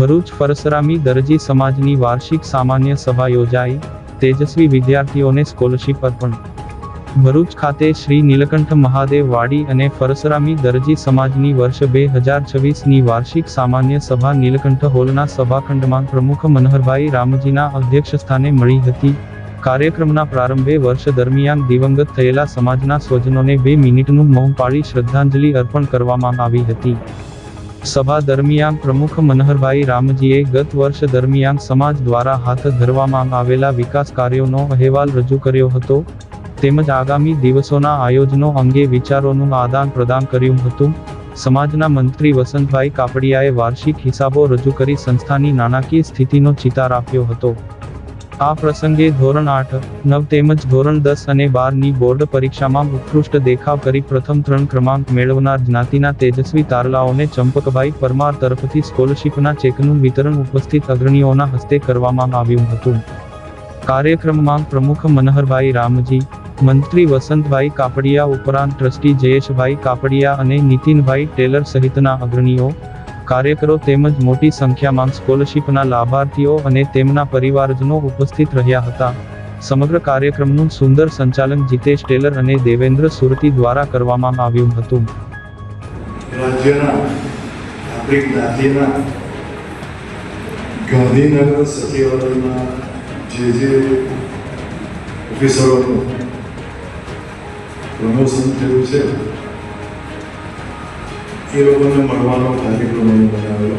ભરૂચ ફરસરામી દરજી સમાજની વાર્ષિક સામાન્ય સભા યોજાઈ, તેજસ્વી વિદ્યાર્થીઓને સ્કોલરશીપ અર્પણ। ભરૂચ ખાતે શ્રી નીલકંઠ મહાદેવ વાડી અને ફરસરામી દરજી સમાજની વર્ષ 2026ની વાર્ષિક સામાન્ય સભા નીલકંઠ હોલના સભાખંડમાં પ્રમુખ મનહરભાઈ રામજીના અધ્યક્ષસ્થાને મળી હતી। કાર્યક્રમના પ્રારંભે વર્ષ દરમિયાન દિવંગત થયેલા સમાજના સ્વજનોને 2 મિનિટનું મૌન પાળી શ્રદ્ધાંજલિ અર્પણ કરવામાં આવી હતી। સભા દરમિયાન પ્રમુખ મનહરભાઈ રામજીએ ગત વર્ષ દરમિયાન સમાજ દ્વારા હાથ ધરવામાં આવેલા વિકાસ કાર્યોનો અહેવાલ રજૂ કર્યો હતો, તેમજ આગામી દિવસોના આયોજનો અંગે વિચારોનું આદાન પ્રદાન કર્યું હતું। સમાજના મંત્રી વસંતભાઈ કાપડિયાએ વાર્ષિક હિસાબો રજૂ કરી સંસ્થાની નાણાકીય સ્થિતિનો ચિતાર આપ્યો હતો। આ પ્રસંગે ધોરણ 8, 9 તેમજ ધોરણ 10 અને 12ની બોર્ડ પરીક્ષામાં ઉત્કૃષ્ટ દેખાવ કરી પ્રથમ 3 ક્રમાંક મેળવનાર જ્ઞાતિના તેજસ્વી તારલાઓને ચંપકભાઈ પરમાર તરફથી સ્કોલરશીપના ચેકનું વિતરણ ઉપસ્થિત અગ્રણીઓના હસ્તે કરવામાં આવ્યું હતું। કાર્યક્રમમાં પ્રમુખ મનહરભાઈ રામજી, મંત્રી વસંતભાઈ કાપડિયા ઉપરાંત ટ્રસ્ટી જયેશભાઈ કાપડિયા અને નીતિનભાઈ ટેલર સહિતના અગ્રણીઓ, કાર્યકરો તેમજ મોટી સંખ્યામાં સ્કોલરશીપના લાભાર્થીઓ અને તેમના પરિવારજનો ઉપસ્થિત રહ્યા હતા। સમગ્ર કાર્યક્રમનું સુંદર સંચાલન જીતેશ ટેલર અને દેવેન્દ્ર સુરતી દ્વારા કરવામાં આવ્યું હતું। રાજ્યના આપણી જ્ઞાતિના ગાંધીનગર સચિવાલયના જે ઓફિસરોનું પ્રમોશન થયું છે એ લોકોને મળવાનો કાર્યક્રમ બનાવેલો।